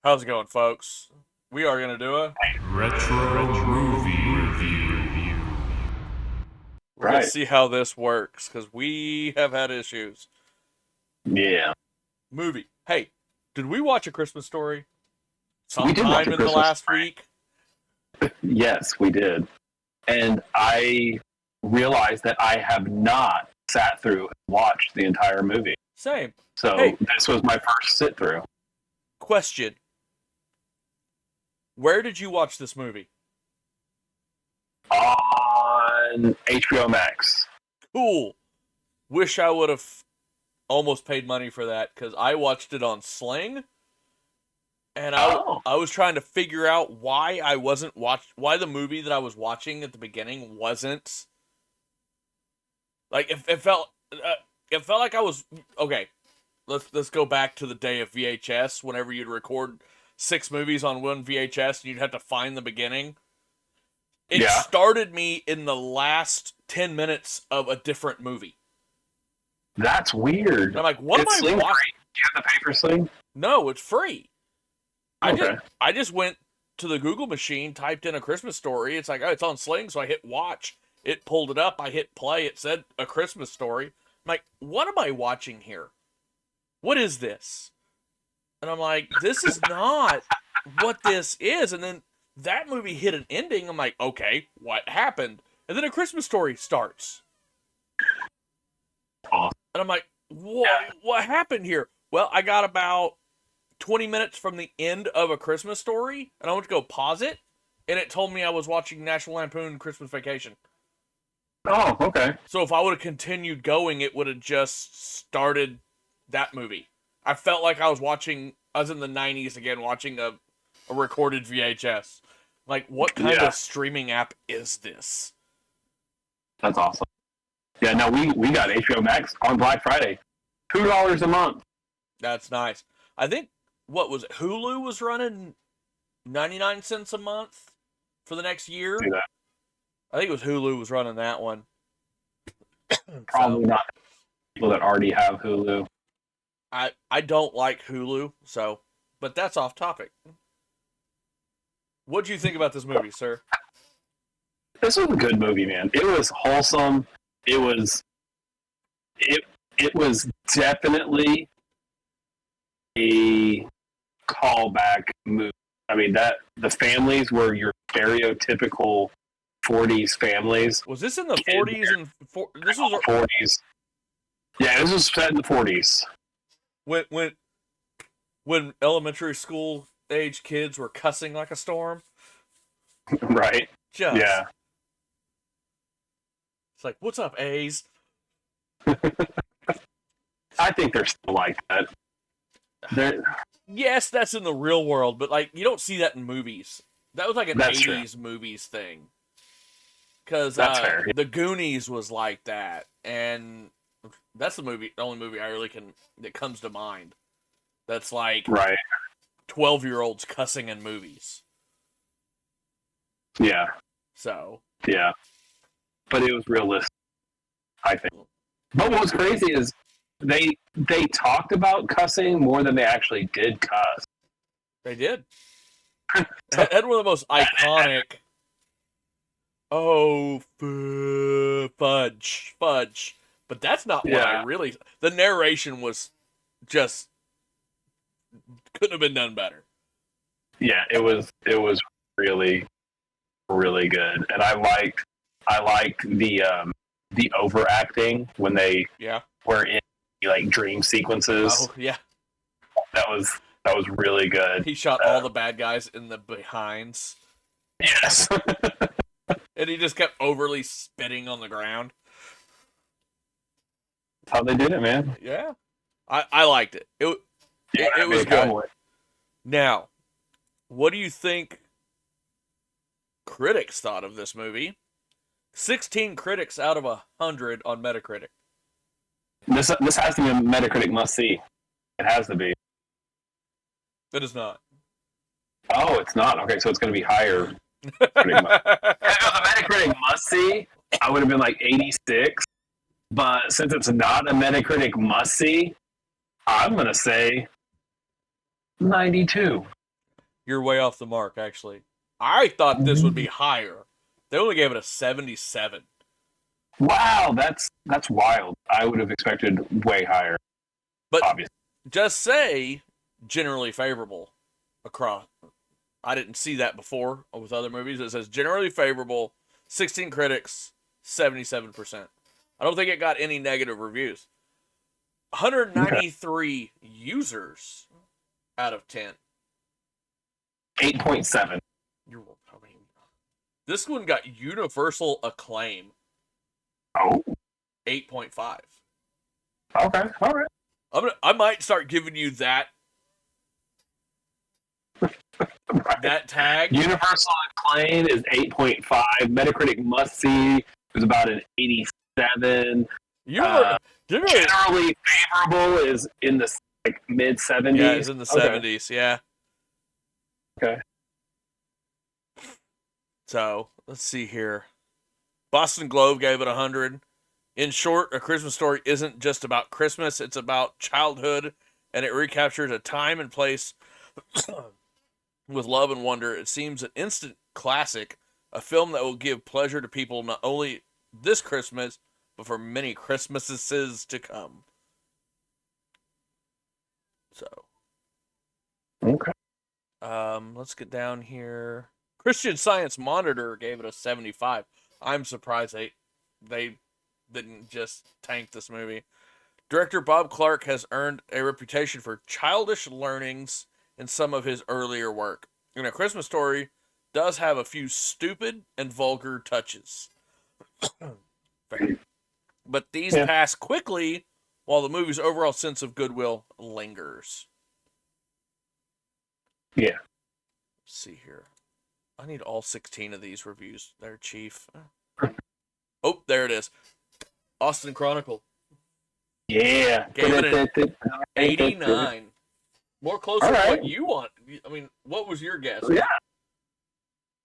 How's it going, folks? We are going to do a Retro movie review. we're going to Right. see how this works because we have had issues. Yeah. Movie. Hey, did we watch A Christmas Story We did watch sometime A in the Christmas last Story. week? Yes, we did. And I realized that I have not sat through and watched the entire movie. Same. So Hey. this was my first sit through. Question. Where did you watch this movie? On HBO Max. Cool. Wish I would have almost paid money for that because I watched it on Sling. And I was trying to figure out why why the movie that I was watching at the beginning wasn't like it felt like I was okay. Let's go back to the day of VHS. Whenever you'd record 6 movies on one VHS, and you'd have to find the beginning. It started me in the last 10 minutes of a different movie. That's weird. And I'm like, what am I Sling watching? free? Do you have the pay for Sling? No, it's free. Okay. I just went to the Google machine, typed in A Christmas Story. It's like, oh, it's on Sling, so I hit watch. It pulled it up. I hit play. It said A Christmas Story. I'm like, what am I watching here? What is this? And I'm like, this is not what this is. And then that movie hit an ending. I'm like, okay, what happened? And then A Christmas Story starts. Awesome. And I'm like, what happened here? Well, I got about 20 minutes from the end of A Christmas Story, and I went to go pause it, and it told me I was watching National Lampoon Christmas Vacation. Oh, okay. So if I would have continued going, it would have just started that movie. I felt like I was in the 90s again, watching a recorded VHS. Like, what kind of streaming app is this? That's awesome. Yeah, no, we got HBO Max on Black Friday. $2 a month. That's nice. I think, what was it? Hulu was running 99 cents a month for the next year. Do that. I think it was Hulu was running that one. Probably not people that already have Hulu. I don't like Hulu, but that's off topic. What do you think about this movie, sir? This was a good movie, man. It was wholesome. It was definitely a callback movie. I mean, that the families were your stereotypical 40s families. Was this in the 40s and this was 40s? Yeah, this was set in the 40s. When elementary school age kids were cussing like a storm. Right. Yeah. It's like, what's up, A's? I think they're still like that. Yes, that's in the real world, but like you don't see that in movies. That was like an That's 80s true. movies thing. Because That's fair. The Goonies was like that, and that's the only movie I really that comes to mind. That's like Right. 12-year-olds cussing in movies. Yeah. So Yeah. But it was realistic, I think. But what was crazy is they talked about cussing more than they actually did cuss. they did. Had one of the most iconic. Oh, fudge. But that's not what I really. The narration was just couldn't have been done better. Yeah, it was really, really good, and I liked the overacting when they were in like dream sequences. Oh yeah, that was really good. He shot all the bad guys in the behinds. Yes. And he just kept overly spitting on the ground. That's how they did it, man. Yeah. I liked it. It was good. Cowboy. Now, what do you think critics thought of this movie? 16 critics out of 100 on Metacritic. This has to be a Metacritic must-see. It has to be. It is not. Oh, it's not? Okay, so it's going to be higher. If it was a Metacritic must-see, I would have been like 86. But since it's not a Metacritic must-see, I'm going to say 92. You're way off the mark, actually. I thought this would be higher. They only gave it a 77. Wow, that's wild. I would have expected way higher. But obviously, just say generally favorable across. I didn't see that before with other movies. It says generally favorable, 16 critics, 77%. I don't think it got any negative reviews. 193 users out of 10. 8.7. This one got universal acclaim. Oh. 8.5. Okay, all right. I might start giving you that right. That tag. Universal acclaim is 8.5. Metacritic must see is about an 87. Generally favorable is in the mid 70s. Yeah, it's in the 70s. Yeah. Okay. So let's see here. Boston Globe gave it 100. In short, A Christmas Story isn't just about Christmas, it's about childhood, and it recaptures a time and place with love and wonder. It seems an instant classic, a film that will give pleasure to people not only this Christmas, but for many Christmases to come. So. Okay. Let's get down here. Christian Science Monitor gave it a 75. I'm surprised they didn't just tank this movie. Director Bob Clark has earned a reputation for childish learnings in some of his earlier work. And A Christmas Story does have a few stupid and vulgar touches. But these pass quickly while the movie's overall sense of goodwill lingers. Yeah. Let's see here. I need all 16 of these reviews there, Chief. Oh, there it is. Austin Chronicle. Yeah. Gave it an 89. More closer to what you want. I mean, what was your guess? Yeah.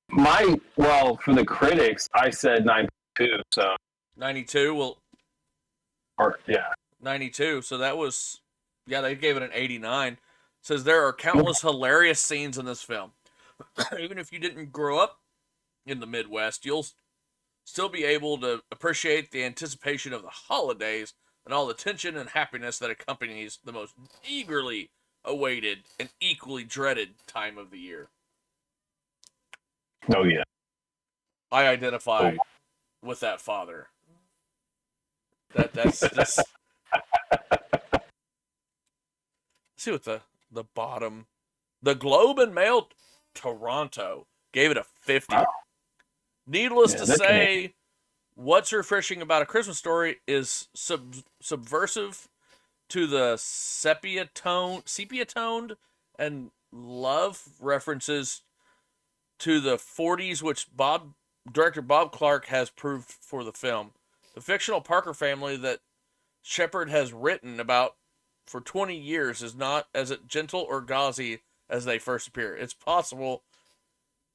For the critics, I said 92, so. 92? Well. 92. So that was, they gave it an 89. It says there are countless hilarious scenes in this film. Even if you didn't grow up in the Midwest, you'll still be able to appreciate the anticipation of the holidays and all the tension and happiness that accompanies the most eagerly awaited and equally dreaded time of the year. Oh, yeah. I identify with that father. That's just... Let's see what the bottom... The Globe and Mail Toronto gave it a 50. Wow. Needless to say, what's refreshing about A Christmas Story is subversive to the sepia-toned and love references to the 40s, which director Bob Clark has proved for the film. The fictional Parker family that Shepard has written about for 20 years is not as gentle or gauzy as they first appear. It's possible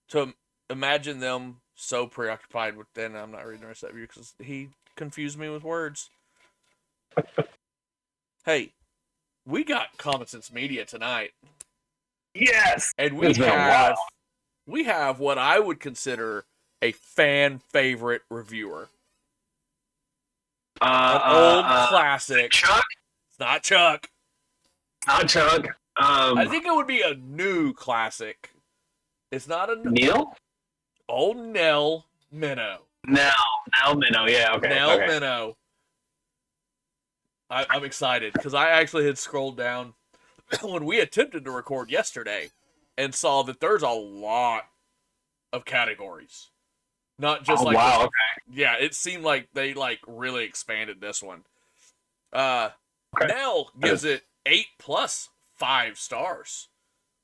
to imagine them so preoccupied with... And I'm not reading the rest of that review because he confused me with words. Hey, we got Common Sense Media tonight. Yes! And we have what I would consider a fan favorite reviewer. An old classic. Chuck? It's not Chuck. Not Chuck. I think it would be a new classic. It's not a... Neil? Old Nell Minow. Nell Minow, yeah, okay. Nell Minow. I'm excited because I actually had scrolled down when we attempted to record yesterday and saw that there's a lot of categories. Not just wow, okay. Yeah, it seemed like they really expanded this one. Nell gives it 8+ 5 stars.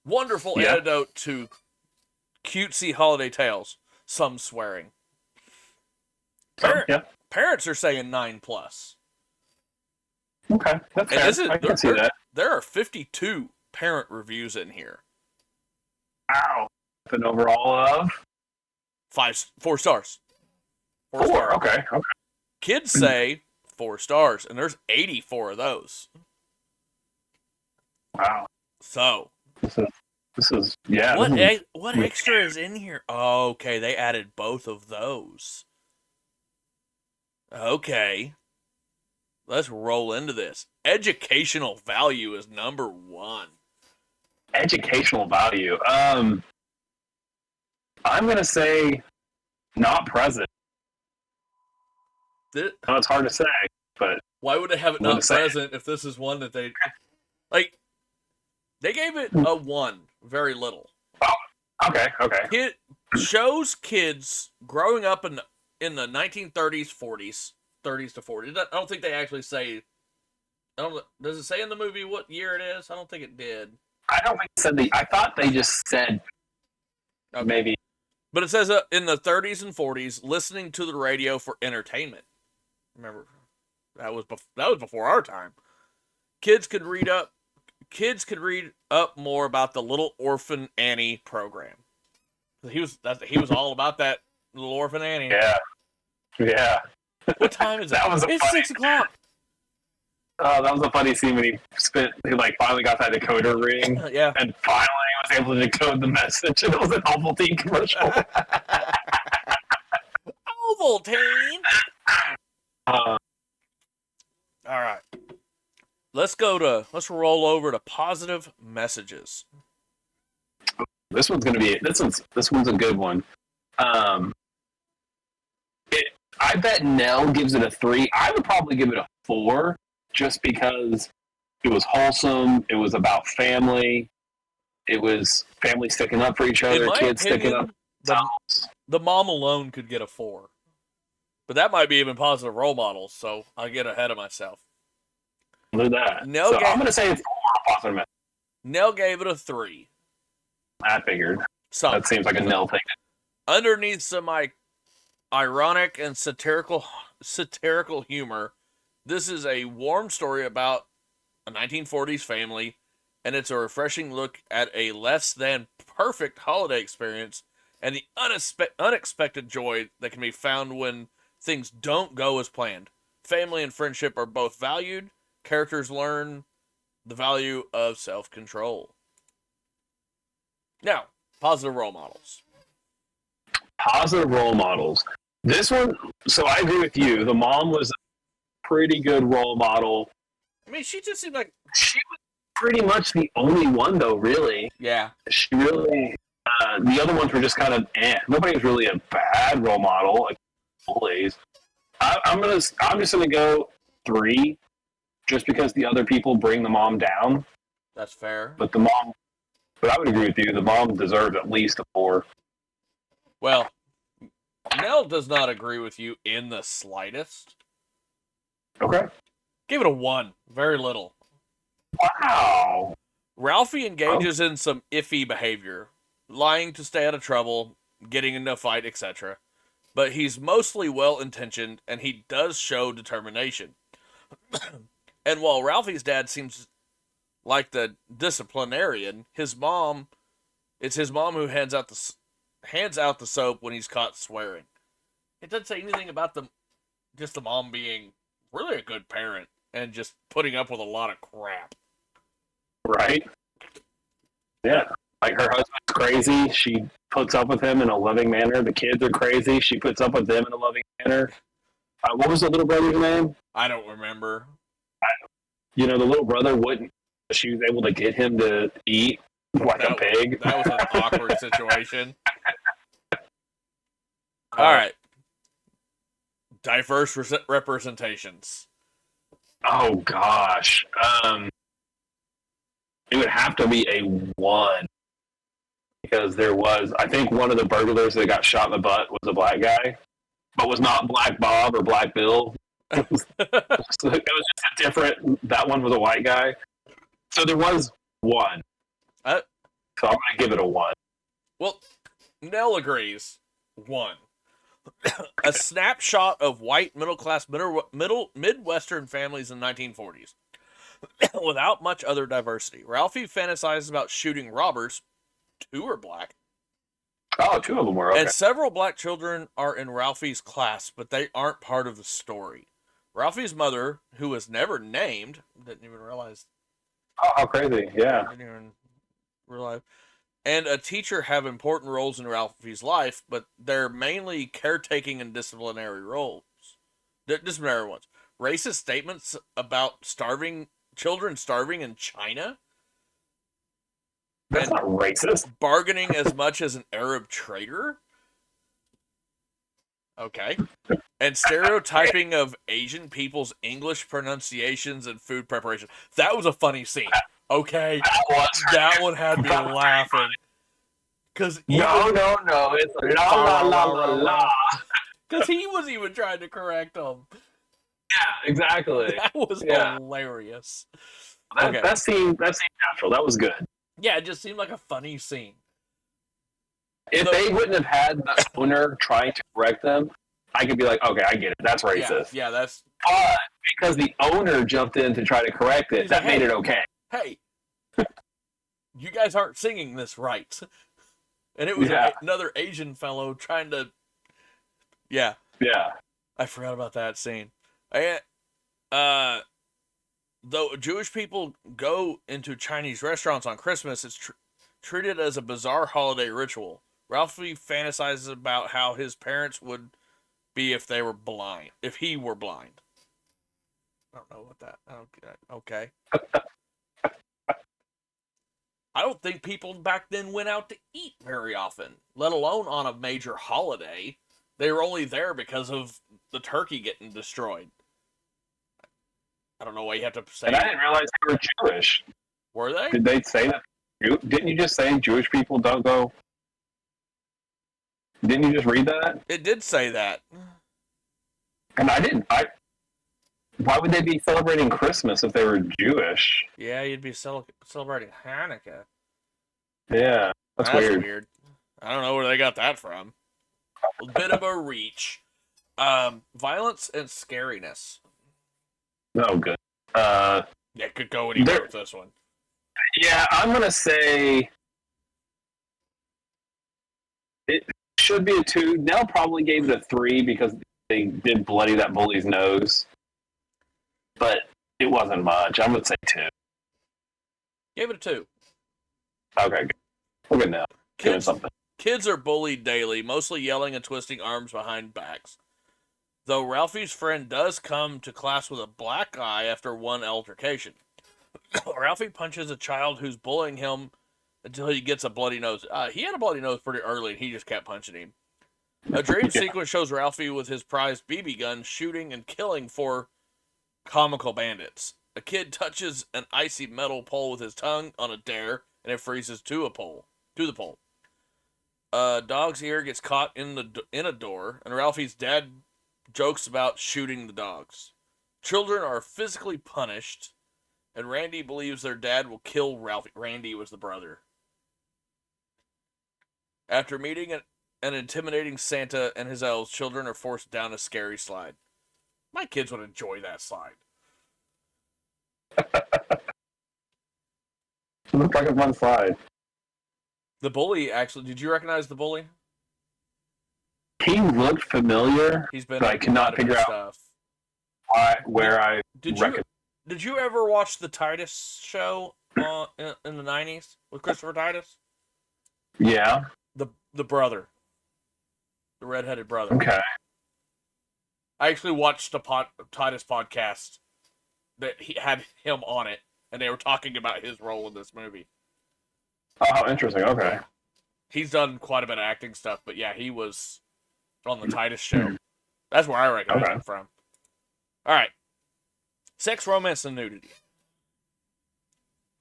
Wonderful antidote to cutesy holiday tales. Some swearing. Parents are saying 9+. Okay, that's fair. I can see that. There are 52 parent reviews in here. Wow. An overall of 4 stars. 4 stars. Okay. Kids say 4 stars, and there's 84 of those. Wow. So, This is yeah. What extra is in here? Oh, okay, they added both of those. Okay. Let's roll into this. Educational value is number 1. Educational value. I'm gonna say not present. No, it's hard to say, but why would they have it not present if this is one that they like? They gave it a 1, very little. Oh, okay. It shows kids growing up in the 1930s, 40s, 30s to 40s. I don't think they actually say. Does it say in the movie what year it is? I don't think it did. I don't think it said I thought they just said maybe. But it says in the 30s and 40s, listening to the radio for entertainment. Remember, that was before our time. Kids could read up more about the Little Orphan Annie program. He was all about that Little Orphan Annie. Yeah. What time is it? It's 6 o'clock. Oh, that was a funny scene when he finally got that decoder ring. Yeah. And finally was able to decode the message, and it was an Ovaltine commercial. Ovaltine. All right. Let's roll over to positive messages. This one's a good one. I bet Nell gives it a 3. I would probably give it a 4, just because it was wholesome. It was about family. It was family sticking up for each other. Kids sticking up. The mom alone could get a 4. But that might be even positive role models, so I'll get ahead of myself. Look at that. I'm going to say it's 4 positive. Nell gave it a 3. I figured. That seems like a Nell thing. Underneath some ironic and satirical humor, this is a warm story about a 1940s family, and it's a refreshing look at a less than perfect holiday experience and the unexpected joy that can be found when things don't go as planned. Family and friendship are both valued. Characters learn the value of self-control. Now, positive role models. Positive role models. This one, so I agree with you. The mom was a pretty good role model. I mean, she just seemed like... She was pretty much the only one, though, really. Yeah. She really... the other ones were just kind of Nobody was really a bad role model, like bullies. I'm just gonna go 3, just because the other people bring the mom down. That's fair. But I would agree with you. The mom deserves at least a 4. Well, Nell does not agree with you in the slightest. Okay. Give it a 1. Very little. Wow. Ralphie engages in some iffy behavior, lying to stay out of trouble, getting into a fight, etc. But he's mostly well-intentioned, and he does show determination. And while Ralphie's dad seems like the disciplinarian, it's his mom who hands out the soap when he's caught swearing. It doesn't say anything about the mom being really a good parent and just putting up with a lot of crap. Right? Yeah. Like, her husband's crazy. She puts up with him in a loving manner. The kids are crazy. She puts up with them in a loving manner. What was the little brother's name? I don't remember. The little brother wouldn't. She was able to get him to eat like a pig. That was an awkward situation. All right. Diverse representations. Oh, gosh. It would have to be a 1. Because I think one of the burglars that got shot in the butt was a black guy, but was not Black Bob or Black Bill. It was just a different, that one was a white guy. So there was 1. So I'm going to give it a 1. Well, Nell agrees. 1. A snapshot of white middle-class Midwestern families in the 1940s. Without much other diversity. Ralphie fantasizes about shooting robbers. 2 are black. Oh, 2 of them were, okay. And several black children are in Ralphie's class, but they aren't part of the story. Ralphie's mother, who was never named, didn't even realize. Oh, how crazy, yeah. Didn't even realize. and a teacher have important roles in Ralphie's life, but they're mainly caretaking and disciplinary roles. Disciplinary ones. Racist statements about children starving in China. That's not racist. Bargaining as much as an Arab trader. Okay. And stereotyping of Asian people's English pronunciations and food preparation. That was a funny scene. Okay. That one had me laughing. Cause no, it's la la la la la. Because he was even trying to correct him. Yeah, exactly. That was hilarious. That seemed natural. That was good. Yeah, it just seemed like a funny scene. If they wouldn't have had the owner trying to correct them, I could be like, okay, I get it. That's racist. Yeah, that's. But because the owner jumped in to try to correct it, that made it okay. Hey, you guys aren't singing this right. And it was another Asian fellow trying to. Yeah. Yeah. I forgot about that scene. Though Jewish people go into Chinese restaurants on Christmas, it's treated as a bizarre holiday ritual. Ralphie fantasizes about how his parents would be if they were blind. If he were blind. I don't know what that. Okay. I don't think people back then went out to eat very often, let alone on a major holiday. They were only there because of the turkey getting destroyed. I don't know why you have to say. And I didn't realize they were Jewish. Were they? Did they say that? Didn't you just say Jewish people don't go? Didn't you just read that? It did say that. And I didn't. Why would they be celebrating Christmas if they were Jewish? Yeah, you'd be celebrating Hanukkah. Yeah, that's weird. I don't know where they got that from. A bit of a reach. Violence and scariness. Oh, good. Yeah, could go anywhere with this one. Yeah, I'm gonna say it should be a 2. Nell probably gave it a 3 because they did bloody that bully's nose, but it wasn't much. I'm gonna say 2. Gave it a 2. Okay, good. We're good now. Kids are bullied daily, mostly yelling and twisting arms behind backs. Though Ralphie's friend does come to class with a black eye after one altercation. Ralphie punches a child who's bullying him until he gets a bloody nose. He had a bloody nose pretty early, and he just kept punching him. A dream sequence shows Ralphie with his prized BB gun shooting and killing 4 comical bandits. A kid touches an icy metal pole with his tongue on a dare, and it freezes to the pole. Dog's ear gets caught in a door, and Ralphie's dad jokes about shooting the dogs. Children are physically punished, and Randy believes their dad will kill Ralphie. Randy was the brother. After meeting and intimidating Santa and his elves, children are forced down a scary slide. My kids would enjoy that slide. It looked like a fun slide. The bully, actually, did you recognize the bully? He looked familiar, He's been but I cannot figure out where I recognize. Did you ever watch the Titus show in the 90s with Christopher Titus? Yeah. The brother. The redheaded brother. Okay. I actually watched a Titus podcast that he had him on it, and they were talking about his role in this movie. Oh, interesting. Okay. He's done quite a bit of acting stuff, but yeah, he was on the Titus show. That's where I recognize him from. All right. Sex, romance, and nudity.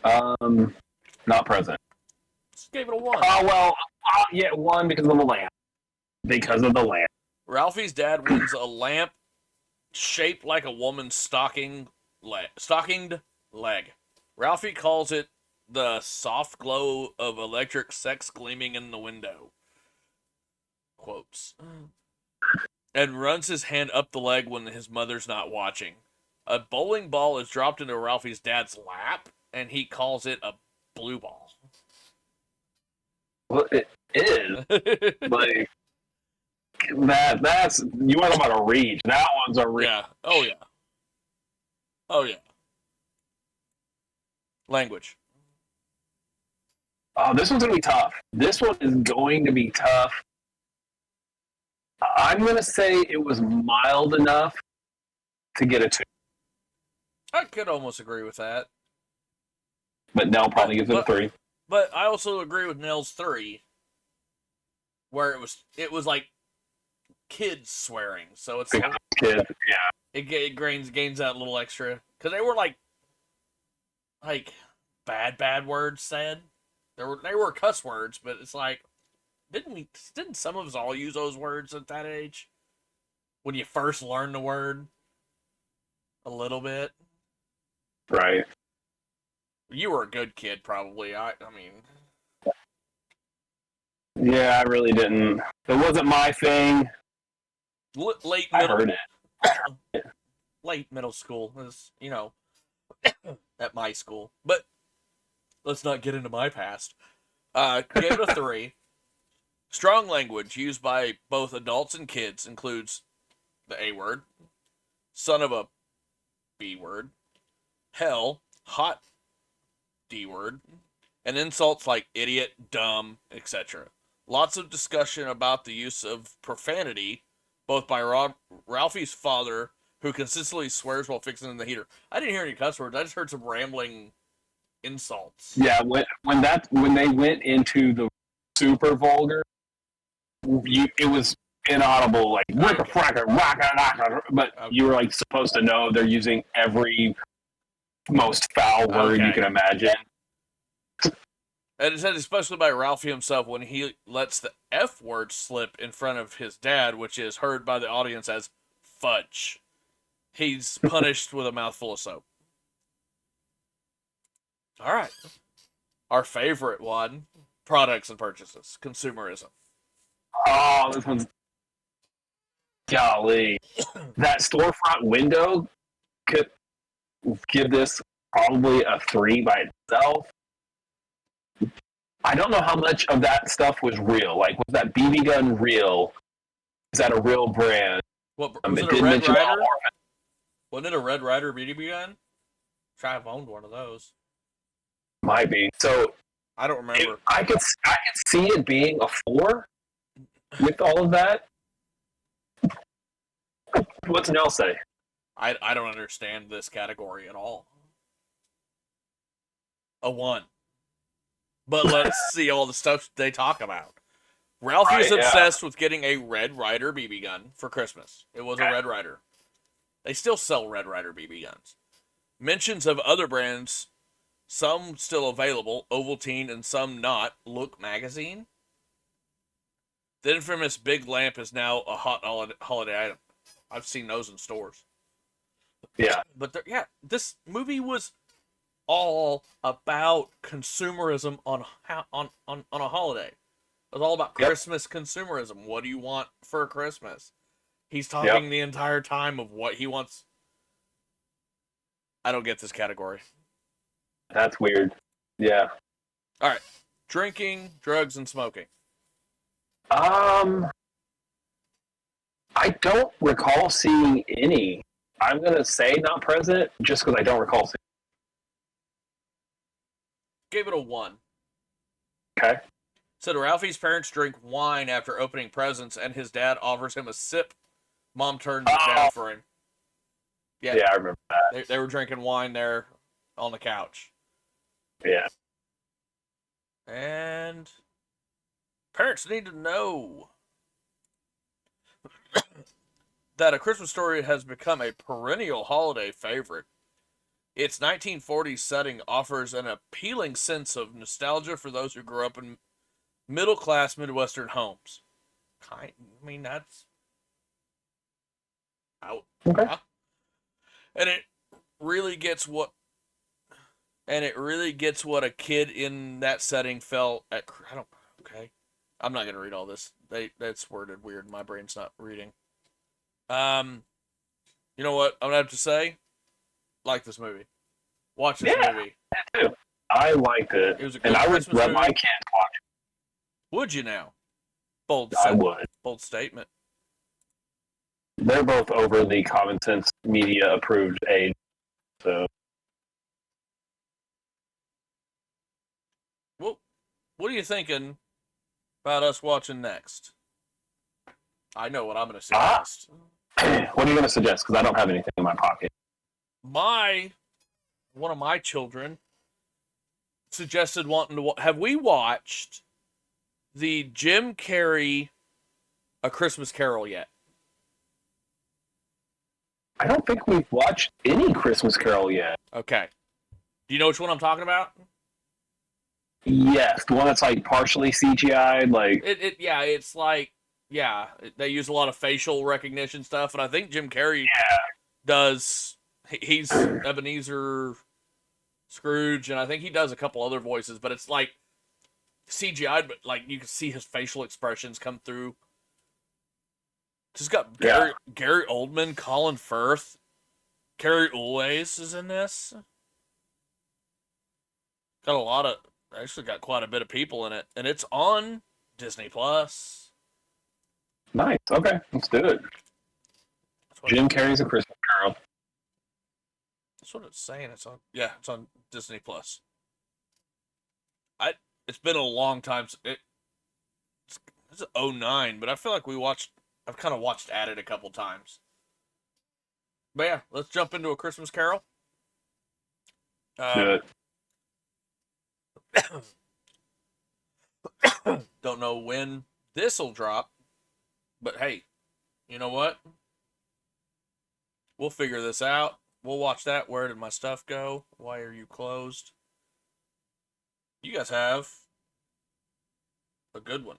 Not present. Just gave it a 1. Oh, well, yeah, 1 because of the lamp. Because of the lamp. Ralphie's dad wins a lamp shaped like a woman's stockinged leg. Ralphie calls it the soft glow of electric sex gleaming in the window. Quotes. And runs his hand up the leg when his mother's not watching. A bowling ball is dropped into Ralphie's dad's lap, and he calls it a blue ball. Well, it is. Like, that's, you want to talk about a reach. That one's a reach. Yeah. Oh, yeah. Oh, yeah. Language. Oh, this one's going to be tough. This one is going to be tough. I'm going to say it was mild enough to get a 2. I could almost agree with that. But Nell probably gives it a 3. But I also agree with Nell's 3, where it was like kids swearing, so it's like, kids, yeah. It gains that little extra because they were like bad words said. They were cuss words, but it's like didn't some of us all use those words at that age when you first learn the word a little bit? Right. You were a good kid, probably. I mean. Yeah, I really didn't. It wasn't my thing. Late middle. I heard it. Late middle school is, at my school. But let's not get into my past. Gave it a 3. Strong language used by both adults and kids includes the A word, son of a B word, hell, hot D word, and insults like idiot, dumb, etc. Lots of discussion about the use of profanity, both by Ralphie's father, who consistently swears while fixing the heater. I didn't hear any cuss words. I just heard some rambling insults. Yeah, when they went into the super vulgar, it was inaudible, like wicka fracka rocka, but you were like supposed to know they're using every most foul word you can imagine. And it said especially by Ralphie himself when he lets the F word slip in front of his dad, which is heard by the audience as fudge. He's punished with a mouthful of soap. All right. Our favorite one, products and purchases, consumerism. Oh, this one's... Golly. That storefront window could give this probably a 3 by itself. I don't know how much of that stuff was real. Like, was that BB gun real? Is that a real brand? What, was it a Red Ryder? Wasn't it a Red Ryder BB gun? I've owned one of those. Might be. So I don't remember. I could see it being a 4 with all of that. What's Nell say? I don't understand this category at all. A 1. But let's see all the stuff they talk about. Ralphie is obsessed with getting a Red Ryder BB gun for Christmas. It was a Red Ryder. They still sell Red Ryder BB guns. Mentions of other brands, some still available, Ovaltine and some not, Look magazine. The infamous big lamp is now a hot holiday item. I've seen those in stores. Yeah. But this movie was all about consumerism on a holiday. It was all about Christmas consumerism. What do you want for Christmas? He's talking the entire time of what he wants. I don't get this category. That's weird. Yeah. All right. Drinking, drugs, and smoking. I don't recall seeing any. I'm going to say not present just because I don't recall seeing. Gave it a 1. Okay. Said Ralphie's parents drink wine after opening presents, and his dad offers him a sip. Mom turns it down for him. Yeah, I remember that. They were drinking wine there on the couch. Yeah. And parents need to know that A Christmas Story has become a perennial holiday favorite. Its 1940s setting offers an appealing sense of nostalgia for those who grew up in middle-class Midwestern homes. I mean, that's out. Okay. Yeah. And it really gets what a kid in that setting felt at. Okay. I'm not gonna read all this. That's worded weird. My brain's not reading. You know what I'm gonna have to say? Like this movie. Watch this movie. Yeah, too. I liked it. It was a good and I would Christmas let movie. my kids watch it. Would you now? Bold statement. They're both over the common sense media approved age. So what are you thinking about us watching next? I know what I'm going to suggest. What are you going to suggest? Because I don't have anything in my pocket. One of my children suggested wanting to. Have we watched the Jim Carrey A Christmas Carol yet? I don't think we've watched any Christmas Carol yet. Okay. Do you know which one I'm talking about? Yes, the one that's like partially CGI'd, like it's like they use a lot of facial recognition stuff, and I think Jim Carrey does. He's Ebenezer Scrooge, and I think he does a couple other voices, but it's like CGI'd, but like you can see his facial expressions come through. It's got Gary Oldman, Colin Firth, Carrie Ulwys is in this. Actually got quite a bit of people in it, and it's on Disney Plus. Nice. Okay, let's do it. Jim Carrey's A Christmas Carol. That's what it's saying. It's on Disney Plus. It's been a long time. It's 09, but I feel like I've kind of watched at it a couple times. But yeah, let's jump into A Christmas Carol. Do it. Don't know when this'll drop, but hey, you know what? We'll figure this out. We'll watch that. Where did my stuff go? Why are you closed? You guys have a good one.